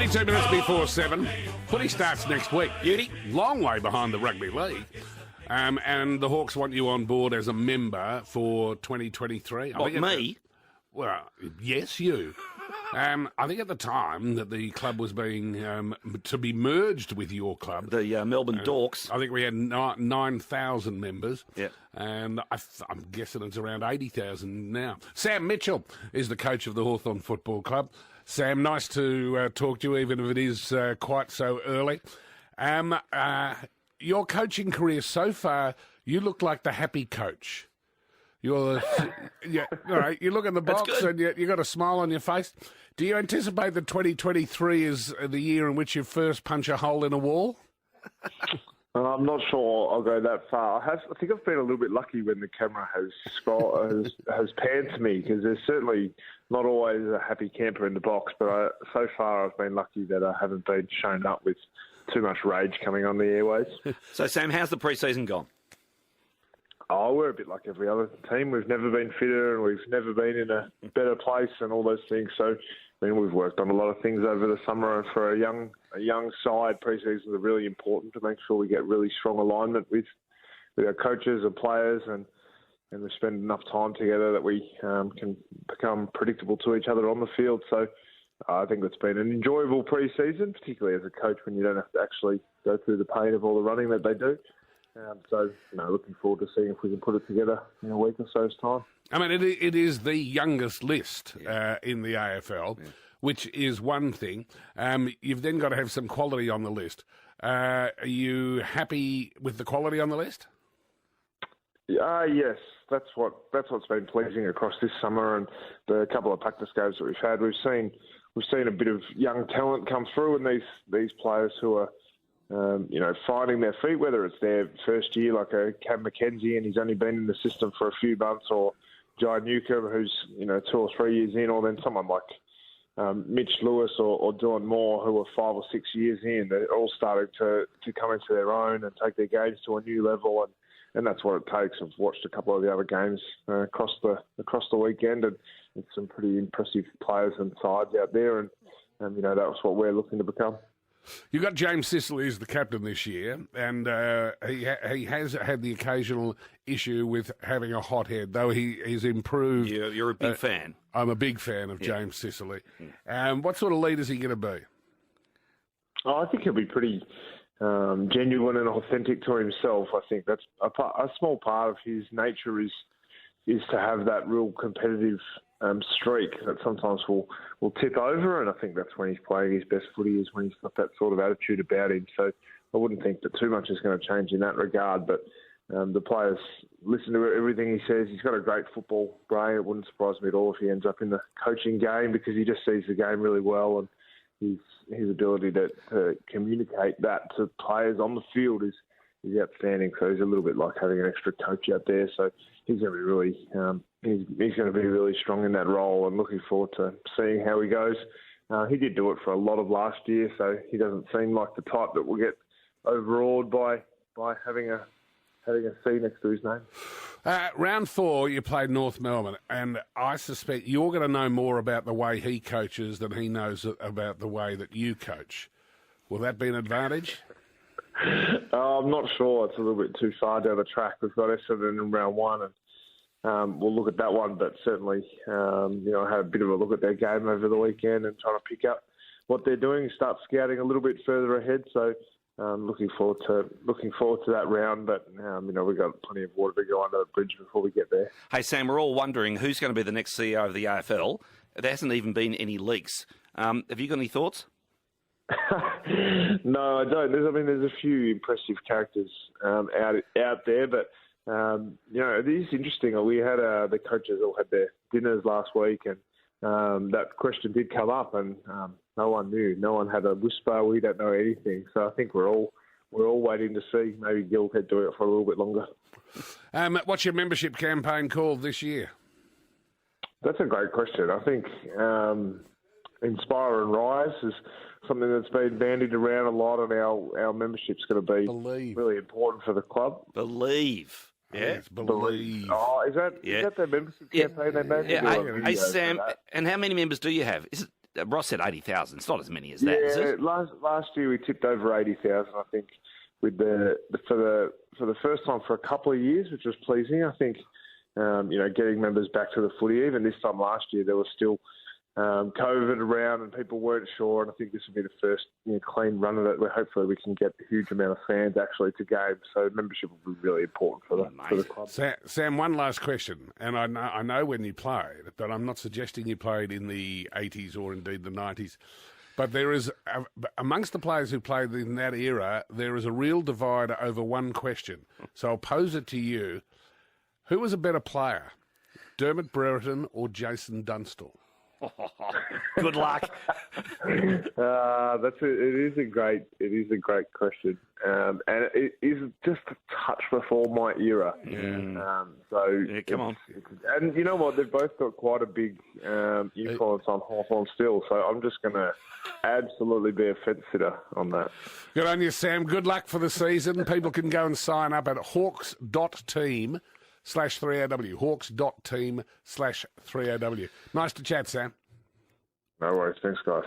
22 minutes before 7. Footy starts next week. Beauty. Long way behind the rugby league. And the Hawks want you on board as a member for 2023. What, me? Well, yes, you. I think at the time that the club was being to be merged with your club. The Melbourne Dorks. I think we had 9,000 members. Yeah. And I'm guessing it's around 80,000 now. Sam Mitchell is the coach of the Hawthorn Football Club. Sam, nice to talk to you, even if it is quite so early. Your coaching career so far, you look like the happy coach. You're, yeah, all right, you look in the box and you got a smile on your face. Do you anticipate that 2023 is the year in which you first punch a hole in a wall? I'm not sure I'll go that far. I think I've been a little bit lucky when the camera has panned to me, because there's certainly not always a happy camper in the box. But so far I've been lucky that I haven't been shown up with too much rage coming on the airways. So, Sam, how's the pre-season gone? Oh, we're a bit like every other team. We've never been fitter and we've never been in a better place and all those things. So, I mean, we've worked on a lot of things over the summer, and for a young side, pre-seasons are really important to make sure we get really strong alignment with our coaches and players, and we spend enough time together that we can become predictable to each other on the field. So I think it's been an enjoyable pre-season, particularly as a coach when you don't have to actually go through the pain of all the running that they do. So, looking forward to seeing if we can put it together in a week or so's time. I mean, it is the youngest list in the AFL, which is one thing. You've then got to have some quality on the list. Are you happy with the quality on the list? Yes, that's what's been pleasing across this summer, and the couple of practice games that we've had. We've seen a bit of young talent come through, and these players who are finding their feet, whether it's their first year, like a Cam McKenzie, and he's only been in the system for a few months, or Jai Newcomb, who's 2 or 3 years in, or then someone like Mitch Lewis or Dylan Moore, who are 5 or 6 years in. They're all starting to come into their own and take their games to a new level, and that's what it takes. I've watched a couple of the other games across the weekend, and it's some pretty impressive players and sides out there, and that was what we're looking to become. You've got James Sicily as the captain this year, and he has had the occasional issue with having a hot head, though he's improved. You're a big fan. I'm a big fan of James Sicily. What sort of leader is he going to be? I think he'll be pretty genuine and authentic to himself. I think that's a small part of his nature is to have that real competitive streak that sometimes will tip over, and I think that's when he's playing his best footy, is when he's got that sort of attitude about him. So I wouldn't think that too much is going to change in that regard, but the players listen to everything he says. He's got a great football brain. It wouldn't surprise me at all if he ends up in the coaching game, because he just sees the game really well, and his ability to communicate that to players on the field is outstanding. So he's a little bit like having an extra coach out there. So he's going to be really he's going to be really strong in that role, and looking forward to seeing how he goes. He did do it for a lot of last year, so he doesn't seem like the type that will get overawed by having a C next to his name. Round 4, you played North Melbourne, and I suspect you're going to know more about the way he coaches than he knows about the way that you coach. Will that be an advantage? I'm not sure. It's a little bit too far down the track. We've got Essendon in round 1, and we'll look at that one. But certainly, I had a bit of a look at their game over the weekend and trying to pick up what they're doing, start scouting a little bit further ahead. So looking forward to that round. But we've got plenty of water to go under the bridge before we get there. Hey, Sam, we're all wondering who's going to be the next CEO of the AFL. There hasn't even been any leaks. Have you got any thoughts? No, I don't. There's a few impressive characters out there, but it is interesting. We had the coaches all had their dinners last week, and that question did come up, and no one knew. No one had a whisper. We don't know anything. So I think we're all waiting to see. Maybe Gil could do it for a little bit longer. What's your membership campaign called this year? That's a great question. I think Inspire and Rise is something that's been bandied around a lot, and our membership's going to be really important for the club. Believe. Yeah, Believe. Oh, is that the membership campaign they made? Yeah. Hey, Sam, and how many members do you have? Ross said 80,000. It's not as many as that, is it? Last year we tipped over 80,000. I think with for the first time for a couple of years, which was pleasing. I think getting members back to the footy. Even this time last year, there was still COVID around and people weren't sure. And I think this will be the first clean run of it where hopefully we can get a huge amount of fans actually to games. So membership will be really important for the club. Sam, one last question. And I know when you played, but I'm not suggesting you played in the 80s or indeed the 90s. But there is, amongst the players who played in that era, there is a real divide over one question. So I'll pose it to you. Who was a better player, Dermot Brereton or Jason Dunstall? Good luck. It is a great question, and it is just a touch before my era. Come on. And you know what? They've both got quite a big influence on Hawthorn still. So I'm just going to absolutely be a fence sitter on that. Good on you, Sam. Good luck for the season. People can go and sign up at hawks.team/3AW. Hawks.team/3AW. Nice to chat, Sam. No worries. Thanks, guys.